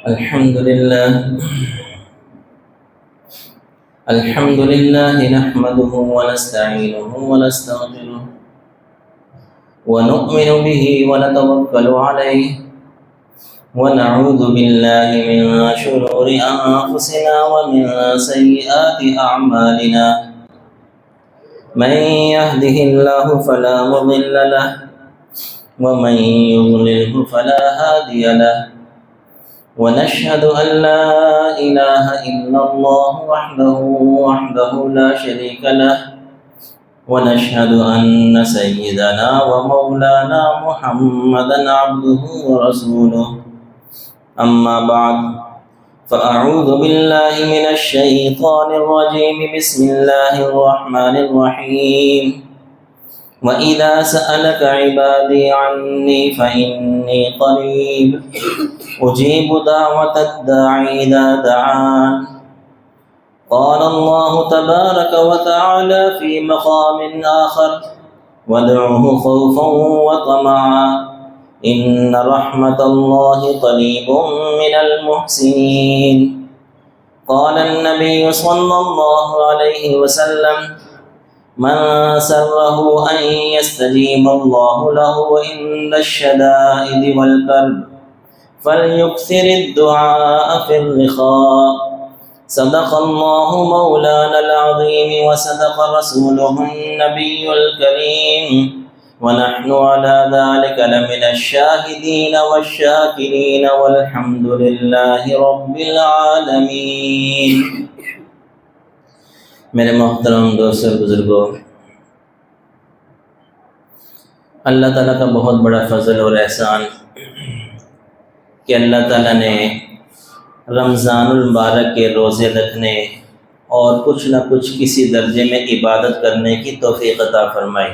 الحمد لله نحمده ونستعينه ونستغفره ونؤمن به ونتوكل عليه ونعوذ بالله من شرور أنفسنا ومن سيئات أعمالنا من يهده الله فلا مضل له ومن يضلله فلا هادي له ونشهد أن لا إله إلا الله وحده لا شريك له ونشهد أن سيدنا ومولانا محمدا عبده ورسوله أما بعد فأعوذ بالله من الشيطان الرجيم بسم الله الرحمن الرحيم وإذا سألك عبادي عني فإني قريب أجيب دعوة الداعي إذا دعان قال الله تبارك وتعالى في مقام آخر وادعوه خوفا وطمعا إن رحمة الله قريب من المحسنين قال النبي صلى الله عليه وسلم من سره أن يستجيب الله له عند الشدائد والكرب فليكثر الدعاء في الرخاء صدق الله مولانا العظيم وصدق رسوله النبي الكريم ونحن على ذلك لمن الشاهدين والشاكرين والحمد لله رب العالمين. میرے محترم دوستوں بزرگوں، اللہ تعالیٰ کا بہت بڑا فضل اور احسان کہ اللہ تعالیٰ نے رمضان المبارک کے روزے رکھنے اور کچھ نہ کچھ کسی درجے میں عبادت کرنے کی توفیق عطا فرمائی.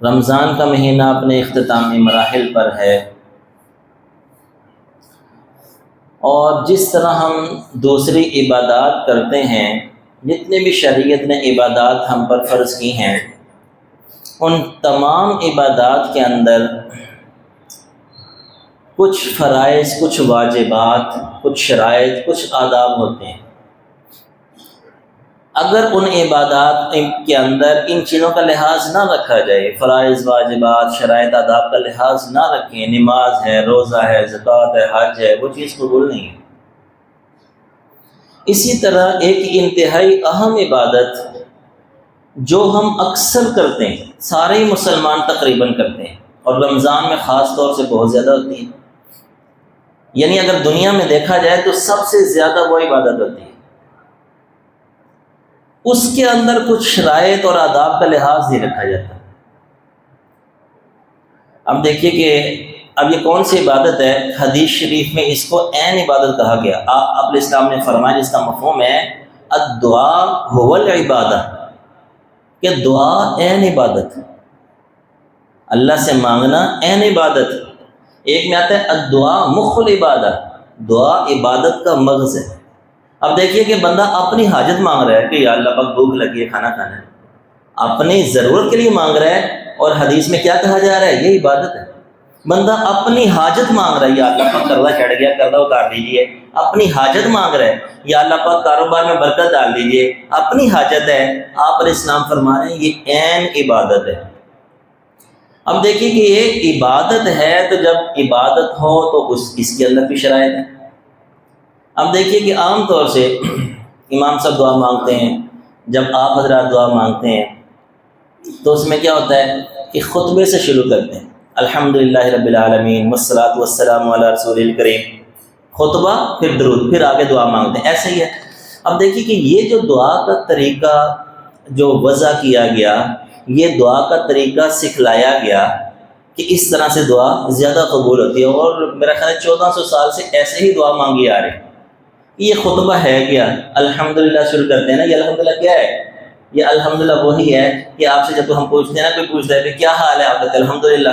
رمضان کا مہینہ اپنے اختتامی مراحل پر ہے، اور جس طرح ہم دوسری عبادات کرتے ہیں، جتنے بھی شریعت نے عبادات ہم پر فرض کی ہیں، ان تمام عبادات کے اندر کچھ فرائض، کچھ واجبات، کچھ شرائط، کچھ آداب ہوتے ہیں. اگر ان عبادات کے اندر ان چیزوں کا لحاظ نہ رکھا جائے، فرائض، واجبات، شرائط، آداب کا لحاظ نہ رکھیں، نماز ہے، روزہ ہے، زکوٰۃ ہے، حج ہے، وہ چیز قبول نہیں ہے. اسی طرح ایک انتہائی اہم عبادت جو ہم اکثر کرتے ہیں، سارے مسلمان تقریباً کرتے ہیں، اور رمضان میں خاص طور سے بہت زیادہ ہوتی ہے، یعنی اگر دنیا میں دیکھا جائے تو سب سے زیادہ وہ عبادت ہوتی ہے، اس کے اندر کچھ شرائط اور آداب کا لحاظ نہیں رکھا جاتا. اب دیکھیے کہ اب یہ کون سی عبادت ہے؟ حدیث شریف میں اس کو عین عبادت کہا گیا. آپ الاسلام نے فرمایا، جس کا مفہوم ہے الدعاء هو العبادہ، کہ دعا عین عبادت، اللہ سے مانگنا عین عبادت. ایک میں آتا ہے الدعاء مخ العبادہ، دعا عبادت کا مغز ہے. اب دیکھیے کہ بندہ اپنی حاجت مانگ رہا ہے کہ یا اللہ پاک بھوک لگی ہے، کھانا کھانا ہے، اپنی ضرورت کے لیے مانگ رہا ہے، اور حدیث میں کیا کہا جا رہا ہے؟ یہ عبادت ہے. بندہ اپنی حاجت مانگ رہا ہے، یا اللہ پاک قرضہ چڑھ گیا، قرضہ اتار دیجیے، اپنی حاجت مانگ رہا ہے. یا اللہ پاک کاروبار میں برکت ڈال دیجیے، اپنی حاجت ہے. آپ علیہ السلام فرما رہے ہیں یہ عین عبادت ہے. اب دیکھیے کہ یہ عبادت ہے، تو جب عبادت ہو تو اس کے اندر بھی شرائط ہے. اب دیکھیے کہ عام طور سے امام صاحب دعا مانگتے ہیں، جب آپ حضرات دعا مانگتے ہیں تو اس میں کیا ہوتا ہے کہ خطبے سے شروع کرتے ہیں، الحمدللہ رب العالمین والصلاۃ والسلام علی رسول الکریم، خطبہ، پھر درود، پھر آگے دعا مانگتے ہیں. ایسا ہی ہے. اب دیکھیے کہ یہ جو دعا کا طریقہ جو وضع کیا گیا، یہ دعا کا طریقہ سکھلایا گیا کہ اس طرح سے دعا زیادہ قبول ہوتی ہے. اور میرا خیال ہے 1400 سال سے ایسے ہی دعا مانگی آ رہی. یہ خطبہ ہے کیا؟ الحمدللہ شروع کرتے ہیں نا. یہ الحمدللہ کیا ہے؟ یہ الحمدللہ وہی ہے کہ آپ سے جب ہم پوچھتے ہیں نا، کوئی پوچھتا ہے کہ کیا حال ہے، آپ کہتے ہیں الحمدللہ.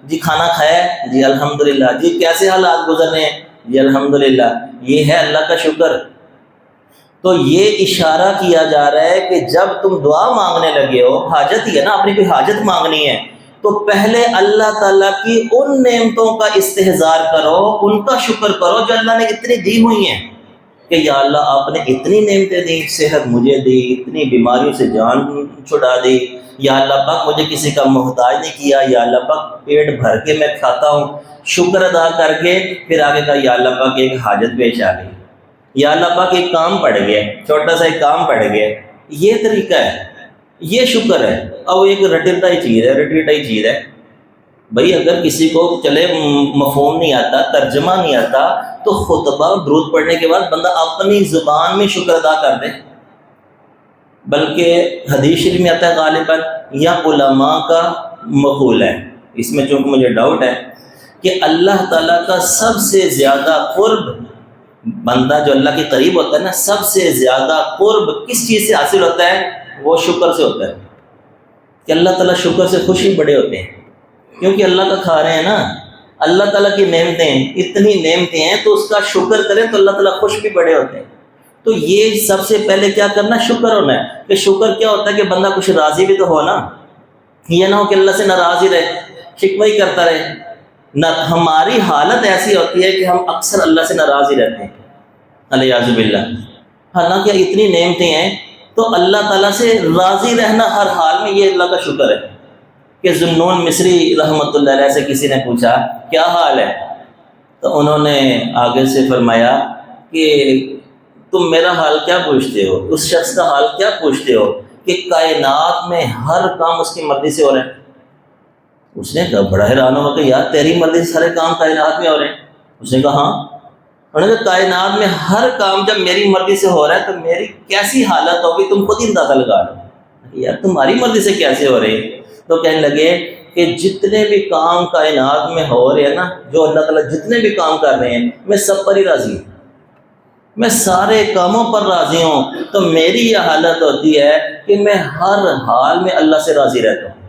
جی کھانا کھایا ہے؟ جی الحمدللہ. جی کیسے حالات گزر رہے ہیں؟ جی الحمدللہ. یہ ہے اللہ کا شکر. تو یہ اشارہ کیا جا رہا ہے کہ جب تم دعا مانگنے لگے ہو، حاجت ہی ہے نا، اپنی کوئی حاجت مانگنی ہے، تو پہلے اللہ تعالیٰ کی ان نعمتوں کا استحضار کرو، ان کا شکر کرو جو اللہ نے اتنی دی ہوئی ہیں، کہ یا اللہ آپ نے اتنی نعمتیں دی، صحت مجھے دی، اتنی بیماریوں سے جان چھڑا دی، یا اللہ پاک مجھے کسی کا محتاج نہیں کیا، یا اللہ پاک پیٹ بھر کے میں کھاتا ہوں، شکر ادا کر کے پھر آگے کہا یا اللہ پاک ایک حاجت پیش آ گئی، یا اللہ پاک ایک کام پڑ گیا، چھوٹا سا ایک کام پڑ گیا، یہ طریقہ ہے، یہ شکر ہے۔ اب ایک رٹیٹا ہی چیز ہے بھائی، اگر کسی کو چلے مفہوم نہیں آتا، ترجمہ نہیں آتا، تو خطبہ درود پڑھنے کے بعد بندہ اپنی زبان میں شکر ادا کر دے۔ بلکہ حدیث شریف میں آتا ہے غالباً، یا علماء کا مقول ہے، اس میں چونکہ مجھے ڈاؤٹ ہے کہ اللہ تعالیٰ کا سب سے زیادہ قرب، بندہ جو اللہ کے قریب ہوتا ہے نا، سب سے زیادہ قرب کس چیز سے حاصل ہوتا ہے؟ وہ شکر سے ہوتا ہے، کہ اللہ تعالیٰ شکر سے خوش ہی بڑے ہوتے ہیں، کیونکہ اللہ کا کھا رہے ہیں نا، اللہ تعالیٰ کی نعمتیں، اتنی نعمتیں ہیں تو اس کا شکر کریں تو اللہ تعالیٰ خوش بھی بڑے ہوتے ہیں۔ تو یہ سب سے پہلے کیا کرنا؟ شکر ہونا ہے۔ کہ شکر کیا ہوتا ہے؟ کہ بندہ کچھ راضی بھی تو ہو نا، یہ نہ ہو کہ اللہ سے ناراض ہی رہے، شکوہ ہی کرتا رہے نہ۔ ہماری حالت ایسی ہوتی ہے کہ ہم اکثر اللہ سے ناراض ہی رہتے ہیں، الیاذ باللہ، حالانکہ اتنی نعمتیں ہیں۔ تو اللہ تعالیٰ سے راضی رہنا ہر حال میں، یہ اللہ کا شکر ہے۔ کہ ذوالنون مصری رحمۃ اللہ علیہ سے کسی نے پوچھا کیا حال ہے، تو انہوں نے آگے سے فرمایا کہ تم میرا حال کیا پوچھتے ہو، اس شخص کا حال کیا پوچھتے ہو کہ کائنات میں ہر کام اس کی مرضی سے ہو رہے ہیں۔ اس نے کہا، بڑا حیران ہوا کہ یار تیری مرضی سے سارے کام کائنات میں ہو رہے ہیں؟ اس نے کہا ہاں۔ انہوں نے کہا کائنات میں ہر کام جب میری مرضی سے ہو رہا ہے تو میری کیسی حالت ہوگی تم خود ہی اندازہ لگا لو، یار تمہاری مرضی سے کیسے ہو رہی ہے؟ تو کہنے لگے کہ جتنے بھی کام کائنات میں ہو رہے ہیں نا، جو اللہ تعالیٰ جتنے بھی کام کر رہے ہیں، میں سب پر ہی راضی ہوں، میں سارے کاموں پر راضی ہوں۔ تو میری یہ حالت ہوتی ہے کہ میں ہر حال میں اللہ سے راضی رہتا ہوں۔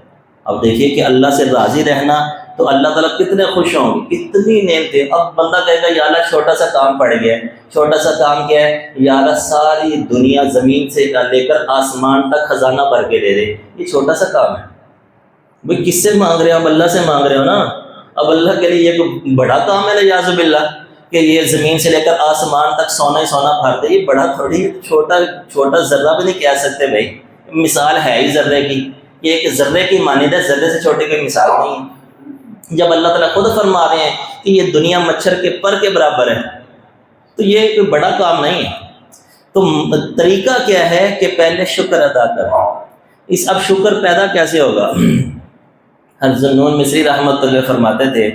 اب دیکھیے کہ اللہ سے راضی رہنا تو اللہ تعالیٰ کتنے خوش ہوں گے، اتنی نعمتیں۔ اب بندہ کہے گا یا اللہ چھوٹا سا کام پڑ گیا، چھوٹا سا کام کیا ہے؟ یا اللہ ساری دنیا زمین سے لے کر آسمان تک خزانہ بھر کے دے دے، یہ چھوٹا سا کام ہے۔ بھئی کس سے مانگ رہے ہو؟ اب اللہ سے مانگ رہے ہو نا۔ اب اللہ کے لیے یہ کوئی بڑا کام ہے الیاذ باللہ کہ یہ زمین سے لے کر آسمان تک سونا ہی سونا بھر دے؟ یہ بڑا تھوڑی، چھوٹا ذرہ بھی نہیں کہہ سکتے بھائی، مثال ہے ہی ذرے کی، یہ ایک ذرے کی مانند ہے، ذرے سے چھوٹی کوئی مثال نہیں ہے۔ جب اللہ تعالیٰ خود فرما رہے ہیں کہ یہ دنیا مچھر کے پر کے برابر ہے، تو یہ کوئی بڑا کام نہیں ہے۔ تو طریقہ کیا ہے کہ پہلے شکر ادا کرو۔ اب شکر پیدا کیسے ہوگا؟ حضرت ذوالنون مصری رحمۃ اللہ فرماتے تھے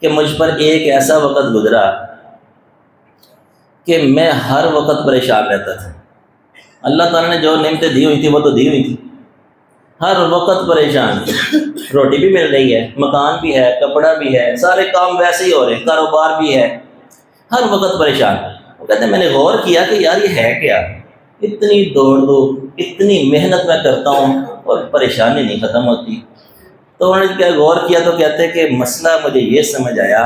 کہ مجھ پر ایک ایسا وقت گزرا کہ میں ہر وقت پریشان رہتا تھا۔ اللہ تعالیٰ نے جو نعمتیں دی ہوئی تھی وہ تو دی ہوئی تھی، ہر وقت پریشان، روٹی بھی مل رہی ہے، مکان بھی ہے، کپڑا بھی ہے، سارے کام ویسے ہی ہو رہے ہیں، کاروبار بھی ہے، ہر وقت پریشان۔ وہ کہتے ہیں میں نے غور کیا کہ یار یہ ہے کیا، اتنی دوڑ دھوپ، اتنی محنت میں کرتا ہوں اور پریشانی نہیں ختم ہوتی۔ تو انہوں نے کیا غور کیا تو کہتے ہیں کہ مسئلہ مجھے یہ سمجھ آیا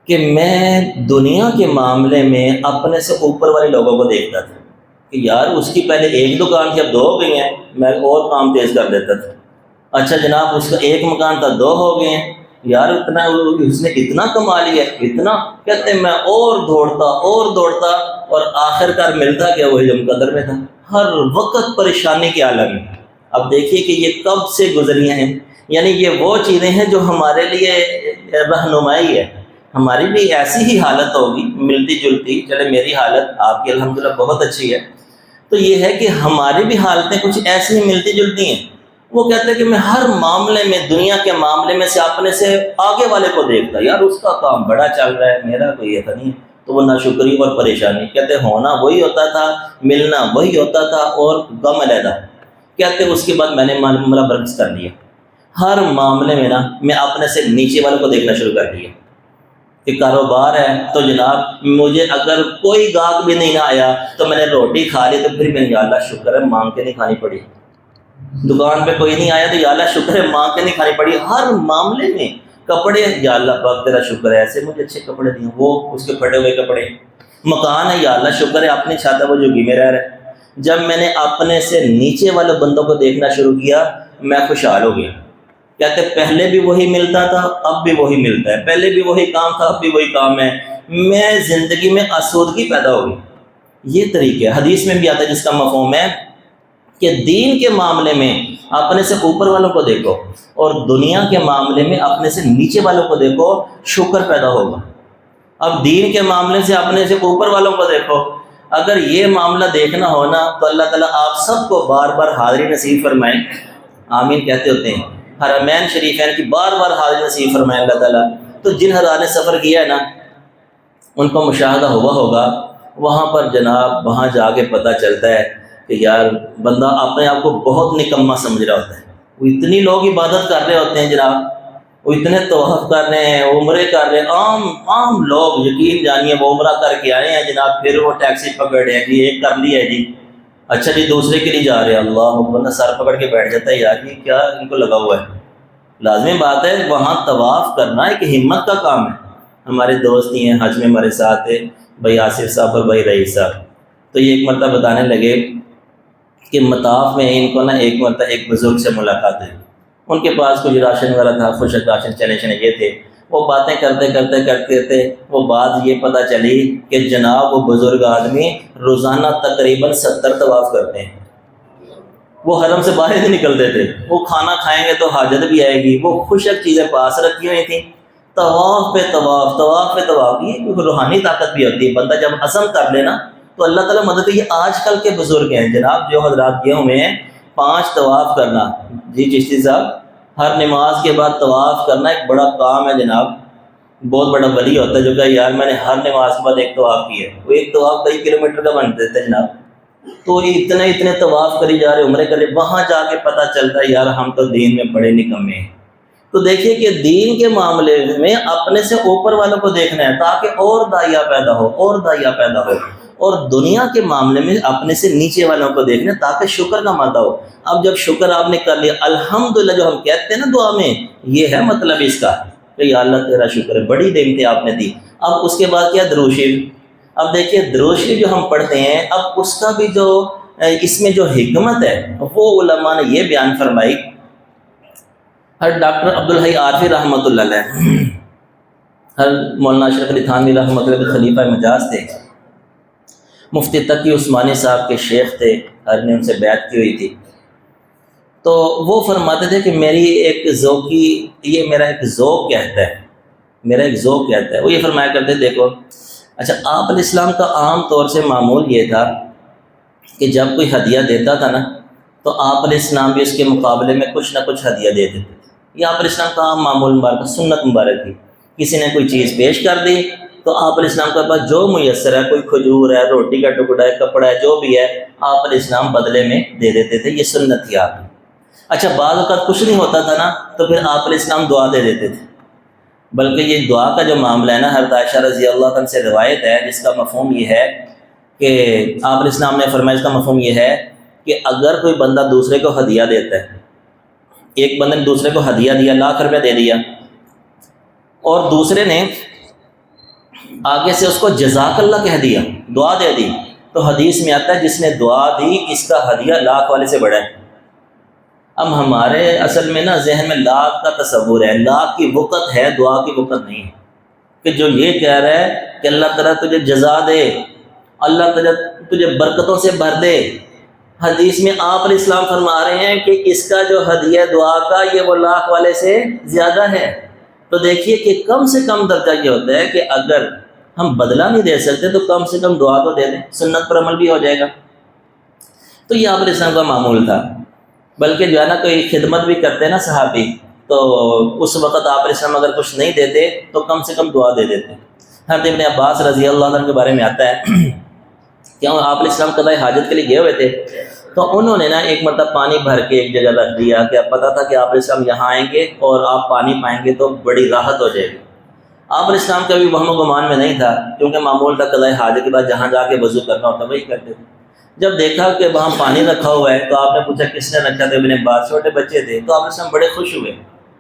کہ میں دنیا کے معاملے میں اپنے سے اوپر والے لوگوں کو دیکھتا تھا کہ یار اس کی پہلے ایک دکان تھی اب 2 ہو گئی ہیں، میں اور کام تیز کر دیتا تھا۔ اچھا جناب اس کا ایک مکان تھا 2 ہو گئے ہیں، یار اتنا اس نے اتنا کما لیا، اتنا، کہتے ہیں میں اور دوڑتا اور آخر کار ملتا کیا وہی جو مقدر میں تھا، ہر وقت پریشانی کے عالم میں۔ اب دیکھیے کہ یہ کب سے گزری ہیں، یعنی یہ وہ چیزیں ہیں جو ہمارے لیے رہنمائی ہے۔ ہماری بھی ایسی ہی حالت ہوگی ملتی جلتی، چلے میری حالت آپ کی الحمدللہ بہت اچھی ہے، تو یہ ہے کہ ہماری بھی حالتیں کچھ ایسی ہی ملتی جلتی ہیں۔ وہ کہتے ہیں کہ میں ہر معاملے میں، دنیا کے معاملے میں سے اپنے سے آگے والے کو دیکھتا، یار اس کا کام بڑا چل رہا ہے، میرا کوئی ایسا نہیں ہے، تو وہ ناشکری اور پریشانی۔ کہتے ہونا وہی ہوتا تھا، ملنا وہی ہوتا تھا اور غم علیحدہ۔ کہتے اس کے بعد میں نے معاملہ برعکس کر لیا، ہر معاملے میں نا میں اپنے سے نیچے والوں کو دیکھنا شروع کر دیا کہ کاروبار ہے تو جناب مجھے اگر کوئی گاہک بھی نہیں آیا تو میں نے روٹی کھا لی تو پھر میں یا اللہ شکر ہے مانگ کے نہیں کھانی پڑی، دکان پہ کوئی نہیں آیا تو یا اللہ شکر ہے مانگ کے نہیں کھانی پڑی، ہر معاملے میں۔ کپڑے، یا اللہ پاک تیرا شکر ہے ایسے مجھے اچھے کپڑے دیے، وہ اس کے پھٹے ہوئے کپڑے۔ مکان ہے، یا اللہ شکر ہے اپنی چھت ہے وہ جھگی میں رہ رہے۔ جب میں نے اپنے سے نیچے والے بندوں کو دیکھنا شروع کیا میں خوشحال ہو گیا کہتے پہلے بھی وہی ملتا تھا اب بھی وہی ملتا ہے، پہلے بھی وہی کام تھا اب بھی وہی کام ہے، میں زندگی میں آسودگی پیدا ہوگی۔ یہ طریقہ ہے۔ حدیث میں بھی آتا ہے جس کا مفہوم ہے کہ دین کے معاملے میں اپنے سے اوپر والوں کو دیکھو اور دنیا کے معاملے میں اپنے سے نیچے والوں کو دیکھو، شکر پیدا ہوگا۔ اب دین کے معاملے سے اپنے سے اوپر والوں کو دیکھو، اگر یہ معاملہ دیکھنا ہونا تو اللہ تعالیٰ آپ سب کو بار بار حاضری نصیب فرمائیں، آمین کہتے ہوتے ہیں، حرمین شریفین کی بار بار حاضری نصیب فرمائیں اللہ تعالیٰ۔ تو جن حضرات نے سفر کیا ہے نا ان کو مشاہدہ ہوا ہوگا، وہاں پر جناب وہاں جا کے پتہ چلتا ہے کہ یار بندہ اپنے آپ کو بہت نکما سمجھ رہا ہوتا ہے۔ وہ اتنی لوگ عبادت کر رہے ہوتے ہیں جناب، وہ اتنے طواف کر رہے ہیں، عمرے کر رہے ہیں، عام لوگ یقین جانیے وہ عمرہ کر کے آئے ہیں جناب، پھر وہ ٹیکسی پکڑ رہے ہیں جی ایک کر لی ہے جی، اچھا جی دوسرے کے لیے جا رہے ہیں، اللہ بندہ سر پکڑ کے بیٹھ جاتا ہے یار یہ کیا ان کو لگا ہوا ہے۔ لازمی بات ہے وہاں طواف کرنا ایک ہمت کا کام ہے۔ ہمارے دوست ہی ہیں حج میں ہمارے ساتھ تھے بھائی آصف صاحب اور بھائی رئیس صاحب، تو یہ ایک مرتبہ بتانے لگے کہ مطاف میں ان کو نا ایک مرتبہ ایک بزرگ سے ملاقات ہوئی، ان کے پاس کچھ راشن وغیرہ تھا، خشک راشن چنے یہ تھے، وہ باتیں کرتے وہ بات یہ پتہ چلی کہ جناب وہ بزرگ آدمی روزانہ تقریباً 70 طواف کرتے ہیں۔ وہ حرم سے باہر نہیں نکلتے تھے، وہ کھانا کھائیں گے تو حاجت بھی آئے گی، وہ خشک چیزیں پاس رکھی ہوئی تھیں، طواف پہ طواف طواف پہ طواف۔ یہ روحانی طاقت بھی ہوتی ہے، بندہ جب عزم کر لینا تو اللہ تعالیٰ مدد ہے۔ یہ آج کل کے بزرگ ہیں جناب جو حضرات گئے ہوئے ہیں 5 طواف کرنا، جی چشتی صاحب ہر نماز کے بعد طواف کرنا ایک بڑا کام ہے جناب۔ بہت بڑا ولی ہوتا ہے جو کہ یار میں نے ہر نماز کے بعد ایک طواف کیا ہے، وہ ایک طواف کئی کلومیٹر کا بن دیتا ہے جناب، تو یہ اتنے طواف کری جا رہے، عمرے کر رہے، وہاں جا کے پتہ چلتا ہے یار ہم تو دین میں بڑے نکمے ہیں۔ تو دیکھیے کہ دین کے معاملے میں اپنے سے اوپر والوں کو دیکھنا ہے تاکہ اور داعیہ پیدا ہو اور دنیا کے معاملے میں اپنے سے نیچے والوں کو دیکھنا ہے تاکہ شکر کا مادہ ہو۔ اب جب شکر آپ نے کر لیا الحمدللہ جو ہم کہتے ہیں نا دعا میں، یہ ہے مطلب اس کا کہ یا اللہ تیرا شکر ہے، بڑی نعمتیں آپ نے دی۔ اب اس کے بعد کیا درود شریف، اب دیکھیے درود شریف جو ہم پڑھتے ہیں اب اس کا بھی جو اس میں جو حکمت ہے وہ علماء نے یہ بیان فرمائی۔ ہر ڈاکٹر عبدالحی عارفی رحمۃ اللہ علیہ، ہر مولانا اشرف علی تھانوی رحمۃ اللہ علیہ خلیفہ مجاز تھے، مفتی تقی عثمانی صاحب کے شیخ تھے، ہر نے ان سے بیعت کی ہوئی تھی، تو وہ فرماتے تھے کہ میری ایک ذوقی، یہ میرا ایک ذوق کہتا ہے، وہ یہ فرمایا کرتے دیکھو اچھا آپ علیہ السلام کا عام طور سے معمول یہ تھا کہ جب کوئی ہدیہ دیتا تھا نا تو آپ علیہ السلام بھی اس کے مقابلے میں کچھ نہ کچھ ہدیہ دے دیتے تھے۔ یہ آپ علیہ السلام کا عام معمول مبارک سنت مبارک تھی، کسی نے کوئی چیز پیش کر دی تو آپ علیہ السلام کے پاس جو میسر ہے، کوئی کھجور ہے، روٹی کا ٹکڑا ہے، کپڑا ہے، جو بھی ہے آپ علیہ السلام بدلے میں دے دیتے تھے، یہ سنت تھی آپ کی۔ اچھا بعض اوقات کچھ نہیں ہوتا تھا نا تو پھر آپ علیہ السلام دعا دے دیتے تھے، بلکہ یہ دعا کا جو معاملہ ہے نا حضرت عائشہ رضی اللہ عنہ سے روایت ہے جس کا مفہوم یہ ہے کہ آپ علیہ السلام نے فرمایا، اس کا مفہوم یہ ہے کہ اگر کوئی بندہ دوسرے کو ہدیہ دیتا ہے، ایک بندے نے دوسرے کو ہدیہ دیا، لاکھ روپیہ دے دیا، اور دوسرے نے آگے سے اس کو جزاک اللہ کہہ دیا، دعا دے دی، تو حدیث میں آتا ہے جس نے دعا دی اس کا ہدیہ لاکھ والے سے بڑا ہے۔ اب ہمارے اصل میں نا ذہن میں لاکھ کا تصور ہے، لاکھ کی وقت ہے، دعا کی وقت نہیں ہے، کہ جو یہ کہہ رہا ہے کہ اللہ تعالیٰ تجھے جزا دے، اللہ تعالیٰ تجھے برکتوں سے بھر دے۔ حدیث میں آپ علیہ السلام فرما رہے ہیں کہ اس کا جو ہدیہ دعا کا یہ وہ لاکھ والے سے زیادہ ہے۔ تو دیکھیے کہ کم سے کم درجہ یہ ہوتا ہے کہ اگر ہم بدلہ نہیں دے سکتے تو کم سے کم دعا تو دے دیں، سنت پر عمل بھی ہو جائے گا۔ تو یہ آپ علیہ السلام کا معمول تھا، بلکہ جو ہے نا کوئی خدمت بھی کرتے ہیں نا صحابی، تو اس وقت آپ علیہ السلام اگر کچھ نہیں دیتے تو کم سے کم دعا دے دیتے۔ حضرت ابن عباس رضی اللہ عنہ کے بارے میں آتا ہے کہ آپ علیہ السلام قضاء حاجت کے لیے گئے ہوئے تھے، تو انہوں نے نا ایک مرتبہ پانی بھر کے ایک جگہ رکھ دیا کہ اب پتہ تھا کہ آپ علیہ السلام یہاں آئیں گے اور آپ پانی پائیں گے تو بڑی راحت ہو جائے گی۔ آپ علیہ السلام کا بھی وہم و گمان میں نہیں تھا، کیونکہ معمول تھا قضاء حاجت کے بعد جہاں جا کے وضو کرنا ہوتا وہی کرتے تھے۔ جب دیکھا کہ وہاں پانی رکھا ہوا ہے تو آپ نے پوچھا کس نے رکھا تھا؟ ابن عباس، چھوٹے بچے تھے، تو آپ علیہ السلام بڑے خوش ہوئے،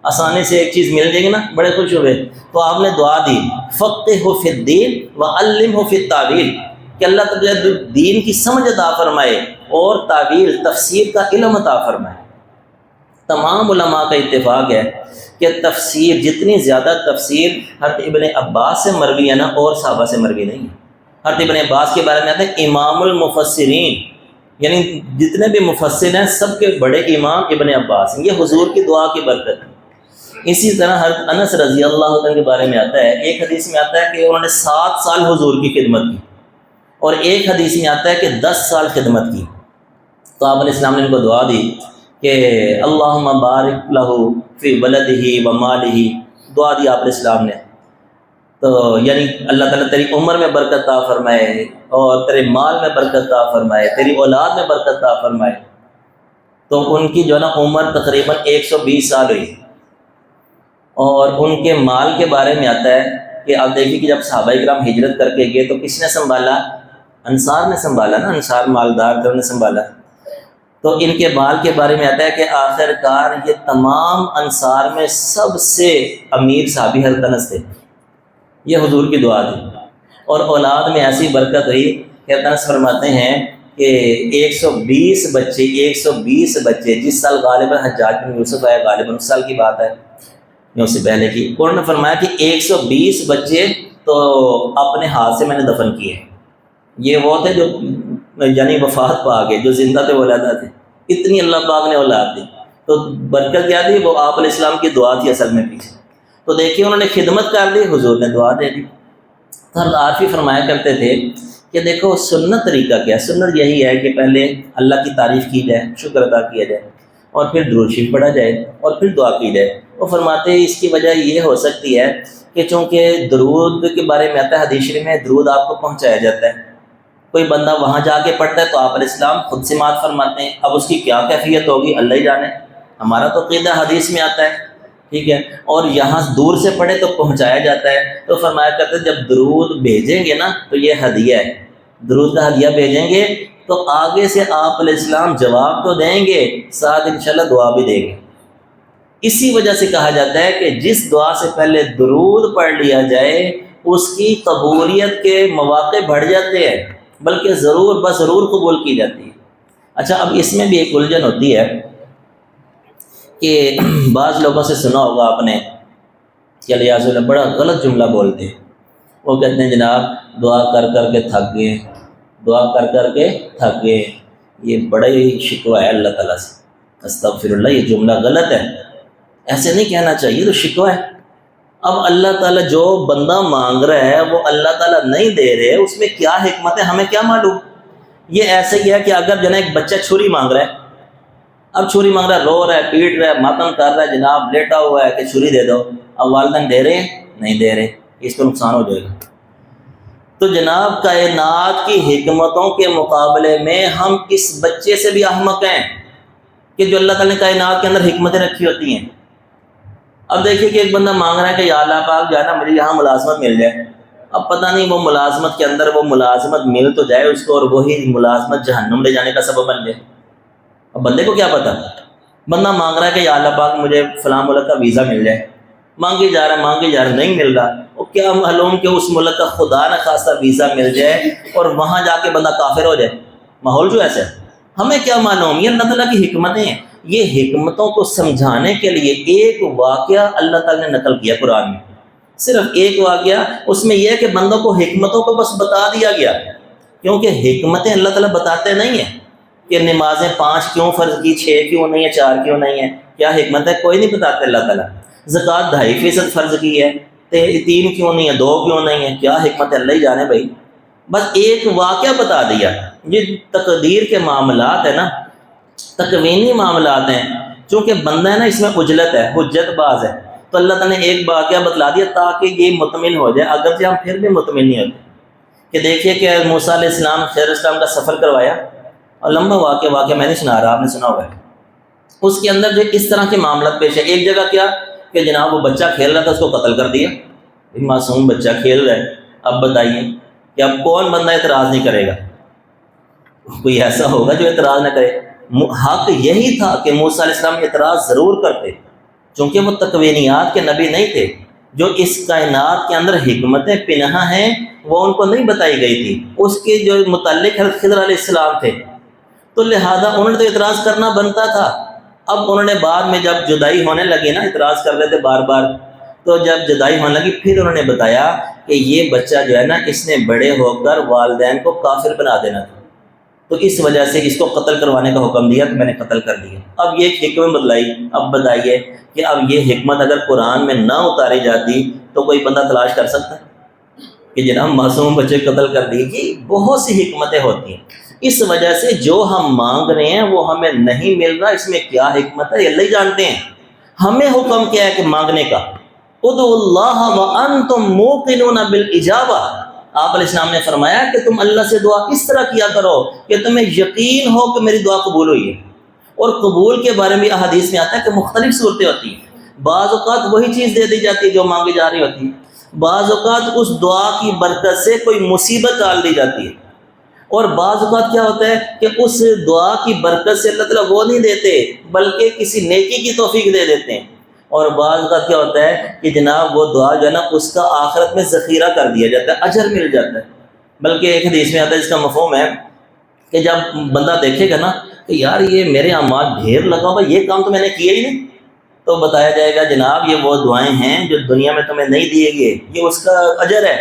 آسانی سے ایک چیز مل جائے گی نا، بڑے خوش ہوئے، تو آپ نے دعا دی فقہہ فی الدین وعلمہ فی التاویل، کہ اللہ تعالیٰ دین کی سمجھ عطا فرمائے اور تعویل تفسیر کا علم عطا فرمائے۔ تمام علماء کا اتفاق ہے کہ تفسیر جتنی زیادہ تفسیر حضرت ابن عباس سے مروی ہے نا، اور صحابہ سے مروی نہیں ہے۔ حضرت ابن عباس کے بارے میں آتا ہے امام المفسرین، یعنی جتنے بھی مفسر ہیں سب کے بڑے امام ابن عباس ہیں، یہ حضور کی دعا کی برکت ہے۔ اسی طرح حضرت انس رضی اللہ عنہ کے بارے میں آتا ہے، ایک حدیث میں آتا ہے کہ انہوں نے 7 سال حضور کی خدمت کی، اور ایک حدیث میں آتا ہے کہ 10 سال خدمت کی۔ تو آپ علیہ السلام نے ان کو دعا دی کہ اللہم بارک لہ فی ولدہ و مالہ، دعا دی آپ علیہ السلام نے، تو یعنی اللہ تعالیٰ تیری عمر میں برکت عطا فرمائے، اور تیرے مال میں برکت عطا فرمائے، تیری اولاد میں برکت عطا فرمائے۔ تو ان کی جو ہے نا عمر تقریباً 120 سال ہوئی، اور ان کے مال کے بارے میں آتا ہے کہ آپ دیکھیے کہ جب صحابہ کرام ہجرت کر کے گئے تو کس نے سنبھالا؟ انصار نے سنبھالا نا، انصار مالدار تھے، انہوں نے سنبھالا۔ تو ان کے مال کے بارے میں آتا ہے کہ آخر کار یہ تمام انصار میں سب سے امیر صحابی حضرت انس تھے، یہ حضور کی دعا تھی۔ اور اولاد میں ایسی برکت ہوئی کہ حضرت انس فرماتے ہیں کہ 120 بچے جس سال غالباً حجاج بن یوسف آیا، غالباً اس سال کی بات ہے یا اس سے پہلے کی، انہوں نے فرمایا کہ 120 بچے تو اپنے ہاتھ سے میں نے دفن کیے۔ یہ وہ تھے جو یعنی وفات پا گئے، جو زندہ تھے ولادہ تھے، اتنی اللہ پاک نے اولاد دی۔ تو برکت کیا تھی؟ وہ آپ علیہ السلام کی دعا تھی اصل میں پیچھے۔ تو دیکھیے انہوں نے خدمت کر لی، حضور نے دعا دے دی۔ تو عارفی فرمایا کرتے تھے کہ دیکھو سنت طریقہ کیا ہے، سنت یہی ہے کہ پہلے اللہ کی تعریف کی جائے، شکر ادا کیا جائے، اور پھر درود شریف پڑھا جائے، اور پھر دعا کی جائے۔ وہ فرماتے ہیں اس کی وجہ یہ ہو سکتی ہے کہ چونکہ درود کے بارے میں آتا ہے حدیث شریف میں، درود آپ کو پہنچایا جاتا ہے، کوئی بندہ وہاں جا کے پڑھتا ہے تو آپ علیہ السلام خود سے مات فرماتے ہیں، اب اس کی کیا کیفیت ہوگی اللہ ہی جانے، ہمارا تو عقیدہ حدیث میں آتا ہے، ٹھیک ہے، اور یہاں دور سے پڑھے تو پہنچایا جاتا ہے۔ تو فرمایا کرتے ہیں جب درود بھیجیں گے نا تو یہ ہدیہ ہے، درود کا ہدیہ بھیجیں گے تو آگے سے آپ علیہ السلام جواب تو دیں گے، ساتھ انشاءاللہ دعا بھی دیں گے۔ اسی وجہ سے کہا جاتا ہے کہ جس دعا سے پہلے درود پڑھ لیا جائے اس کی قبولیت کے مواقع بڑھ جاتے ہیں، بلکہ ضرور بضرور قبول کی جاتی ہے۔ اچھا، اب اس میں بھی ایک الجھن ہوتی ہے کہ بعض لوگوں سے سنا ہوگا آپ نے کہ الیاذ باللہ بڑا غلط جملہ بولتے ہیں، وہ کہتے ہیں جناب دعا کر کر کے تھک گئے، دعا کر کر کے تھک گئے، یہ بڑا ہی شکوہ ہے اللہ تعالیٰ سے۔ استغفر اللہ، یہ جملہ غلط ہے، ایسے نہیں کہنا چاہیے، تو شکوہ ہے۔ اب اللہ تعالیٰ جو بندہ مانگ رہا ہے وہ اللہ تعالیٰ نہیں دے رہے، اس میں کیا حکمت ہے ہمیں کیا معلوم۔ یہ ایسے ہی ہے کہ اگر جناب ایک بچہ چھری مانگ رہا ہے، اب چھری مانگ رہا ہے، رو رہا ہے، پیٹ رہا ہے، ماتم کر رہا ہے، جناب لیٹا ہوا ہے کہ چھری دے دو، اب والدین دے رہے ہیں؟ نہیں دے رہے، اس کو نقصان ہو جائے گا۔ تو جناب کائنات کی حکمتوں کے مقابلے میں ہم اس بچے سے بھی احمق ہیں کہ جو اللہ تعالیٰ نے کائنات کے اندر حکمتیں رکھی ہوتی ہیں۔ اب دیکھیے کہ ایک بندہ مانگ رہا ہے کہ یا اللہ پاک جو ہے نا مجھے یہاں ملازمت مل جائے، اب پتہ نہیں وہ ملازمت کے اندر وہ ملازمت مل تو جائے اس کو اور وہی ملازمت جہنم لے جانے کا سبب بن جائے، اب بندے کو کیا پتہ۔ بندہ مانگ رہا ہے کہ یا اللہ پاک مجھے فلاں ملک کا ویزا مل جائے، مانگی جا رہا ہے نہیں مل رہا، وہ کیا معلوم کہ اس ملک کا خدا نہ خواستہ ویزا مل جائے اور وہاں جا کے بندہ کافر ہو جائے، ماحول جو ایسا ہے، ہمیں کیا معلوم۔ یہ اللہ تعالیٰ کی حکمتیں ہیں۔ یہ حکمتوں کو سمجھانے کے لیے ایک واقعہ اللہ تعالیٰ نے نقل کیا قرآن میں، صرف ایک واقعہ، اس میں یہ ہے کہ بندوں کو حکمتوں کو بس بتا دیا گیا، کیونکہ حکمتیں اللہ تعالیٰ بتاتے نہیں ہیں کہ نمازیں 5 کیوں فرض کی، 6 کیوں نہیں ہے، 4 کیوں نہیں ہے، کیا حکمت ہے کوئی نہیں بتاتے اللہ تعالیٰ۔ زکوٰۃ 2.5% فرض کی ہے، 3 کیوں نہیں ہے، 2 کیوں نہیں ہے، کیا حکمت ہے اللہ ہی جانے بھائی، بس ایک واقعہ بتا دیا۔ یہ تقدیر کے معاملات ہے نا، تکوینی معاملات ہیں، چونکہ بندہ ہے نا اس میں عجلت ہے، حجت باز ہے، تو اللہ تعالیٰ نے ایک واقعہ بتلا دیا تاکہ یہ مطمئن ہو جائے، اگرچہ ہم پھر بھی مطمئن نہیں ہوتے۔ کہ دیکھیے کہ موسیٰ علیہ السلام خضر السلام کا سفر کروایا، اور لمبا واقعہ میں نہیں سنا رہا، آپ نے سنا ہوگا، اس کے اندر جو اس طرح کے معاملات پیش ہے۔ ایک جگہ کیا کہ جناب وہ بچہ کھیل رہا تھا، اس کو قتل کر دیا، معصوم بچہ کھیل رہا ہے، اب بتائیے کہ اب کون بندہ اعتراض نہیں کرے گا؟ کوئی ایسا ہوگا جو اعتراض نہ کرے؟ حق یہی تھا کہ موسیٰ علیہ السلام اعتراض ضرور کرتے، چونکہ وہ تکوینیات کے نبی نہیں تھے، جو اس کائنات کے اندر حکمتیں پنہاں ہیں وہ ان کو نہیں بتائی گئی تھی، اس کے جو متعلق حضرت خضر علیہ السلام تھے، تو لہذا انہوں نے تو اعتراض کرنا بنتا تھا۔ اب انہوں نے بعد میں جب جدائی ہونے لگی نا، اعتراض کر رہے تھے بار بار، تو جب جدائی ہونے لگی پھر انہوں نے بتایا کہ یہ بچہ جو ہے نا، اس نے بڑے ہو کر والدین کو کافر بنا دینا تھا، تو اس وجہ سے اس کو قتل کروانے کا حکم دیا، تو میں نے قتل کر دیا۔ اب یہ حکمت بدلائی۔ اب بتائیے کہ اب یہ حکمت اگر قرآن میں نہ اتاری جاتی تو کوئی بندہ تلاش کر سکتا ہے کہ جناب معصوم بچے قتل کر دیجیے؟ بہت سی حکمتیں ہوتی ہیں۔ اس وجہ سے جو ہم مانگ رہے ہیں وہ ہمیں نہیں مل رہا، اس میں کیا حکمت ہے اللہ ہی جانتے ہیں۔ ہمیں حکم کیا ہے کہ مانگنے کا، ادعوا اللہ وانتم موقنون بالاجابہ۔ آپ علیہ السلام نے فرمایا کہ تم اللہ سے دعا اس طرح کیا کرو کہ تمہیں یقین ہو کہ میری دعا قبول ہوئی ہے۔ اور قبول کے بارے میں احادیث میں آتا ہے کہ مختلف صورتیں ہوتی ہیں، بعض اوقات وہی چیز دے دی جاتی ہے جو مانگی جا رہی ہوتی ہے، بعض اوقات اس دعا کی برکت سے کوئی مصیبت ٹال دی جاتی ہے، اور بعض اوقات کیا ہوتا ہے کہ اس دعا کی برکت سے اللہ تعالیٰ وہ نہیں دیتے بلکہ کسی نیکی کی توفیق دے دیتے ہیں، اور بعض اوقات کیا ہوتا ہے کہ جناب وہ دعا جو ہے نا اس کا آخرت میں ذخیرہ کر دیا جاتا ہے، اجر مل جاتا ہے۔ بلکہ ایک حدیث میں آتا ہے، اس کا مفہوم ہے کہ جب بندہ دیکھے گا نا کہ یار یہ میرے اعمال ڈھیر لگا ہوا، یہ کام تو میں نے کیا ہی نہیں، تو بتایا جائے گا جناب یہ وہ دعائیں ہیں جو دنیا میں تمہیں نہیں دیے گئے، یہ اس کا اجر ہے۔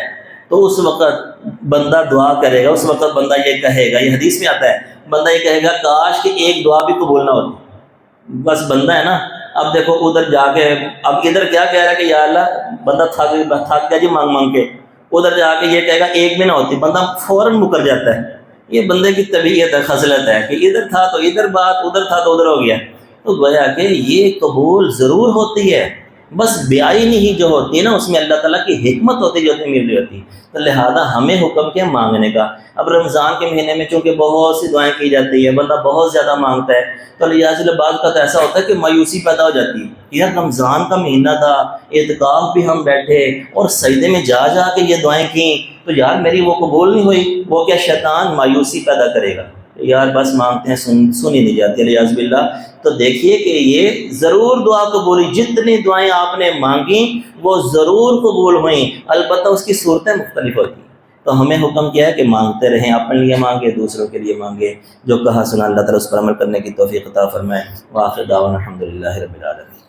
تو اس وقت بندہ دعا کرے گا، اس وقت بندہ یہ کہے گا، یہ حدیث میں آتا ہے، بندہ یہ کہے گا کاش کہ ایک دعا بھی قبول نہ ہوتی۔ بس بندہ ہے نا، اب دیکھو ادھر جا کے، اب ادھر کیا کہہ رہا ہے کہ یا اللہ، بندہ تھک گیا جی مانگ مانگ کے، ادھر جا کے یہ کہے گا ایک بھی نہ ہوتی، بندہ فوراً مکر جاتا ہے۔ یہ بندے کی طبیعت ہے، خصلت ہے کہ ادھر تھا تو ادھر بات، ادھر تھا تو ادھر ہو گیا۔ تو گویا کہ یہ قبول ضرور ہوتی ہے، بس بیائی نہیں جو ہوتی ہے نا اس میں اللہ تعالیٰ کی حکمت ہوتی ہے جو ہمیں مل رہی ہوتی ہے۔ تو لہذا ہمیں حکم کیا مانگنے کا۔ اب رمضان کے مہینے میں چونکہ بہت سی دعائیں کی جاتی ہے، بندہ بہت زیادہ مانگتا ہے، تو لحاظ سے بعض کا تو ایسا ہوتا ہے کہ مایوسی پیدا ہو جاتی ہے، یار رمضان کا مہینہ تھا، اعتکاف بھی ہم بیٹھے اور سجدے میں جا جا کے یہ دعائیں کیں، تو یار میری وہ قبول نہیں ہوئی۔ وہ کیا شیطان مایوسی پیدا کرے گا، یار بس مانگتے ہیں سنی نہیں جاتی الیاذ باللہ۔ تو دیکھیے کہ یہ ضرور دعا قبول ہوئی، جتنی دعائیں آپ نے مانگیں وہ ضرور قبول ہوئیں، البتہ اس کی صورتیں مختلف ہوتی ہیں۔ تو ہمیں حکم کیا ہے کہ مانگتے رہیں، اپنے لیے مانگے، دوسروں کے لیے مانگے، جو کہا سنا اللہ تعالیٰ اس پر عمل کرنے کی توفیق عطا فرمائے۔ وآخر دعوانا الحمدللہ رب العالمین۔